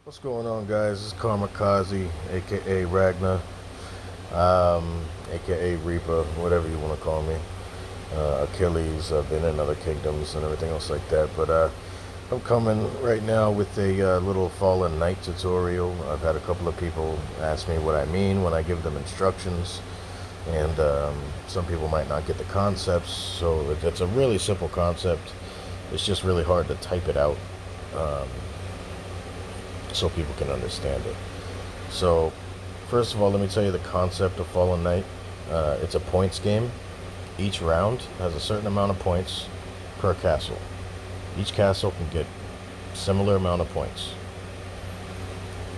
What's going on, guys? This is Kamikaze, aka Ragnar, aka Reaper, whatever you want to call me. Achilles, I've been in other kingdoms and everything else like that. But I'm coming right now with a little Fallen Knight tutorial. I've had a couple of people ask me what I mean when I give them instructions, and some people might not get the concepts. So it's a really simple concept. It's just really hard to type it out. Um, so people can understand it. So, first of all, let me tell you the concept of Fallen Knight. It's a points game. Each round has a certain amount of points per castle. Each castle can get similar amount of points.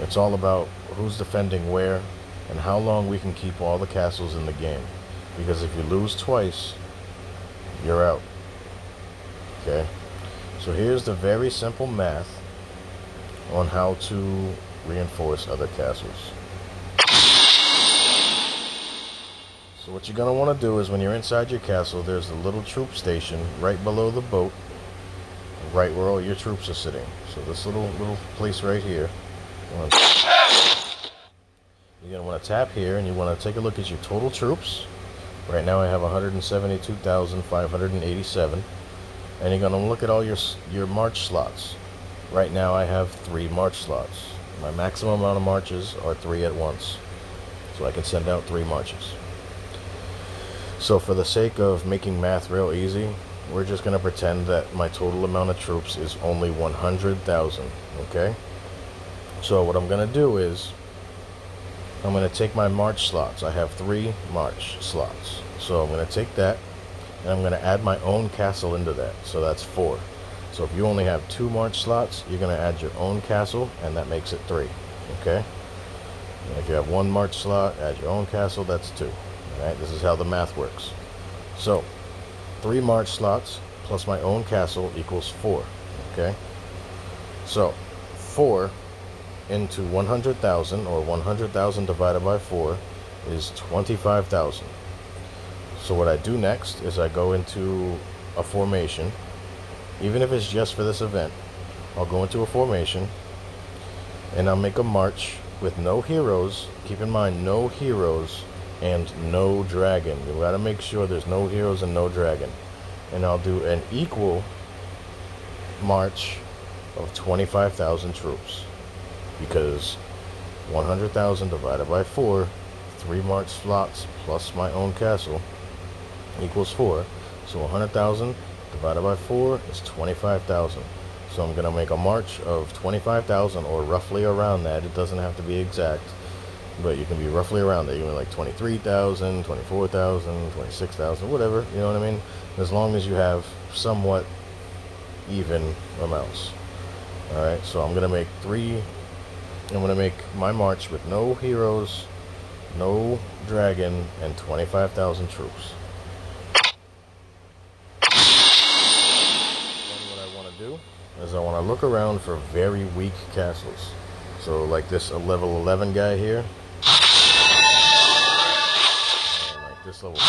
It's all about who's defending where and how long we can keep all the castles in the game. Because if you lose twice, you're out. Okay? So here's the very simple math on how to reinforce other castles. So what you're going to want to do is when you're inside your castle, there's a little troop station right below the boat, right where all your troops are sitting. So this little place right here, you're going to want to tap here and you want to take a look at your total troops. Right now I have 172,587, and you're going to look at all your march slots. Right now I have 3 march slots. My maximum amount of marches are 3 at once. So I can send out 3 marches. So for the sake of making math real easy, we're just going to pretend that my total amount of troops is only 100,000. Okay? So what I'm going to do is, I'm going to take my march slots. I have 3 march slots. So I'm going to take that, and I'm going to add my own castle into that. So that's 4. So if you only have 2 march slots, you're going to add your own castle, and that makes it 3. Okay? And if you have 1 march slot, add your own castle, that's 2. Alright, this is how the math works. So, 3 march slots plus my own castle equals 4. Okay? So, 4 into 100,000, or 100,000 divided by 4, is 25,000. So what I do next is I go into a formation. Even if it's just for this event, I'll go into a formation and I'll make a march with no heroes. Keep in mind, no heroes and no dragon. You gotta make sure there's no heroes and no dragon. And I'll do an equal march of 25,000 troops, because 100,000 divided by 4, 3 march slots plus my own castle equals 4. So 100,000 divided by 4 is 25,000. So I'm going to make a march of 25,000, or roughly around that. It doesn't have to be exact, but you can be roughly around that. You can be like 23,000, 24,000, 26,000, whatever, you know what I mean? As long as you have somewhat even amounts. Alright, so I'm going to make my march with no heroes, no dragon, and 25,000 troops. Is I want to look around for very weak castles. So like this level 11 guy here. And like this level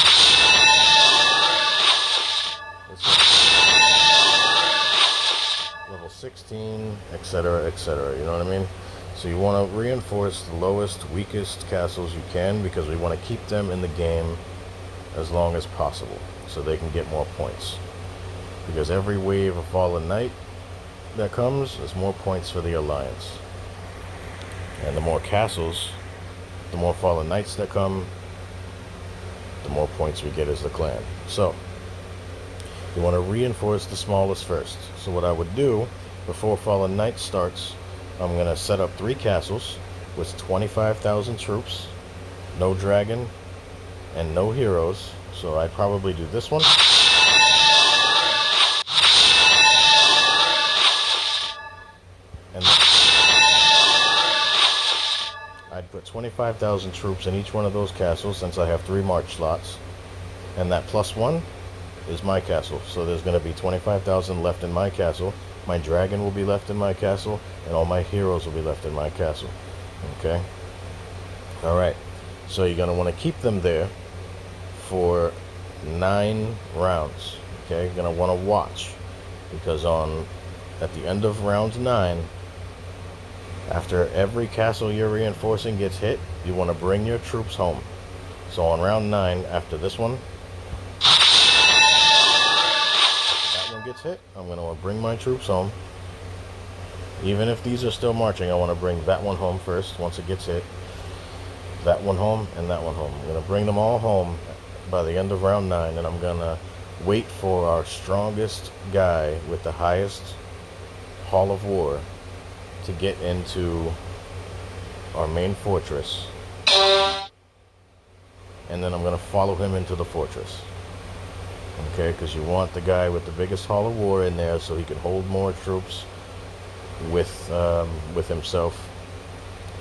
16, etc., etc. You know what I mean? So you want to reinforce the lowest, weakest castles you can, because we want to keep them in the game as long as possible so they can get more points. Because every wave of Fallen Knight that comes is more points for the Alliance. And the more castles, the more Fallen Knights that come, the more points we get as the clan. So, you want to reinforce the smallest first. So what I would do, before Fallen Knight starts, I'm going to set up 3 castles with 25,000 troops, no dragon, and no heroes. So I'd probably do this one. And I'd put 25,000 troops in each one of those castles, since I have 3 march slots. And that +1 is my castle. So there's going to be 25,000 left in my castle. My dragon will be left in my castle, and all my heroes will be left in my castle. Okay? Alright. So you're going to want to keep them there for 9 rounds. Okay? You're going to want to watch, because at the end of round 9, After every castle you're reinforcing gets hit, you want to bring your troops home. So on round 9, after this one, that one gets hit, I'm going to bring my troops home. Even if these are still marching, I want to bring that one home first once it gets hit. That one home and that one home. I'm going to bring them all home by the end of round 9, and I'm going to wait for our strongest guy with the highest Hall of War to get into our main fortress, and then I'm going to follow him into the fortress. Okay, because you want the guy with the biggest Hall of War in there so he can hold more troops with himself,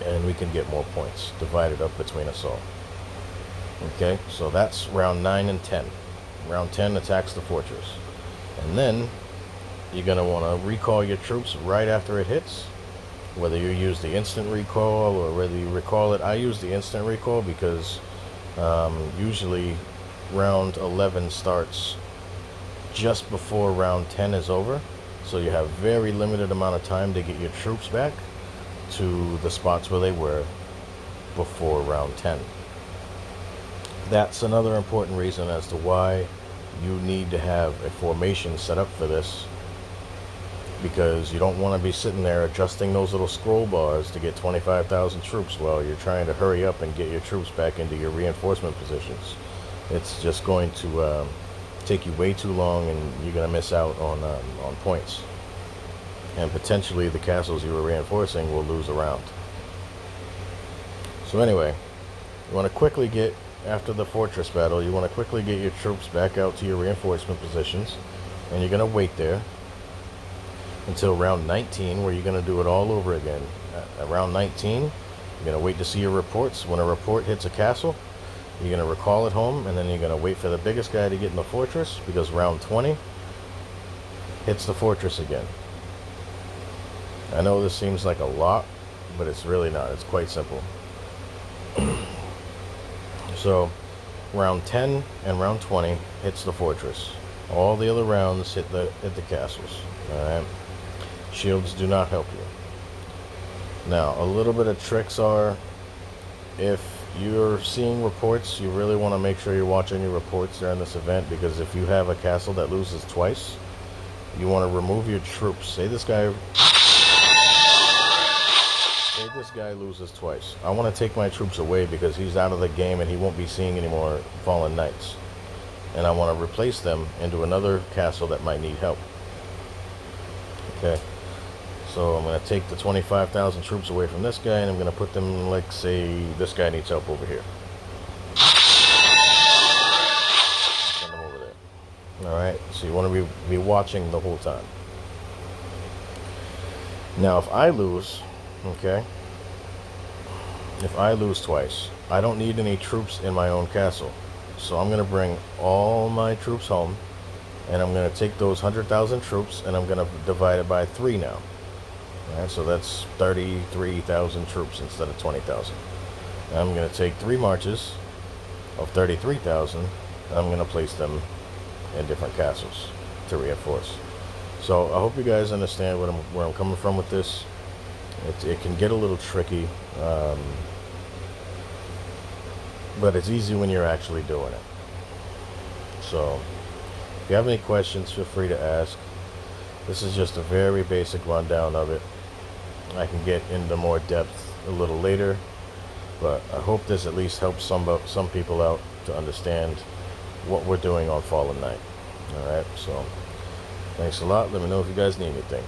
and we can get more points divided up between us all. Okay, so that's round 9 and 10. Round 10 attacks the fortress, and then you're going to want to recall your troops right after it hits. Whether you use the instant recall or whether you recall it, I use the instant recall because usually round 11 starts just before round 10 is over, so you have very limited amount of time to get your troops back to the spots where they were before round 10. That's another important reason as to why you need to have a formation set up for this, because you don't want to be sitting there adjusting those little scroll bars to get 25,000 troops while you're trying to hurry up and get your troops back into your reinforcement positions. It's just going to take you way too long, and you're going to miss out on points. And potentially the castles you were reinforcing will lose a round. So anyway, you want to quickly get, after the fortress battle, you want to quickly get your troops back out to your reinforcement positions, and you're going to wait there until round 19, where you're going to do it all over again. At round 19, you're going to wait to see your reports. When a report hits a castle, you're going to recall it home, and then you're going to wait for the biggest guy to get in the fortress, because round 20 hits the fortress again. I know this seems like a lot, but it's really not. It's quite simple. So round 10 and round 20 hits the fortress. All the other rounds hit the castles. Alright? Shields do not help you. Now, a little bit of tricks are, if you're seeing reports, you really want to make sure you're watching your reports during this event, because if you have a castle that loses twice, you want to remove your troops. Say this guy loses twice. I want to take my troops away because he's out of the game and he won't be seeing any more fallen knights. And I want to replace them into another castle that might need help. Okay. So I'm going to take the 25,000 troops away from this guy, and I'm going to put them, like, say, this guy needs help over here. Send them over there. Alright, so you want to be watching the whole time. Now, if I lose, okay, if I lose twice, I don't need any troops in my own castle. So I'm going to bring all my troops home, and I'm going to take those 100,000 troops, and I'm going to divide it by 3 now. Alright, so that's 33,000 troops instead of 20,000. I'm going to take 3 marches of 33,000, and I'm going to place them in different castles to reinforce. So I hope you guys understand where I'm coming from with this. It can get a little tricky, but it's easy when you're actually doing it. So if you have any questions, feel free to ask. This is just a very basic rundown of it. I can get into more depth a little later, but I hope this at least helps some people out to understand what we're doing on Fallen Knight. Alright, so thanks a lot. Let me know if you guys need anything.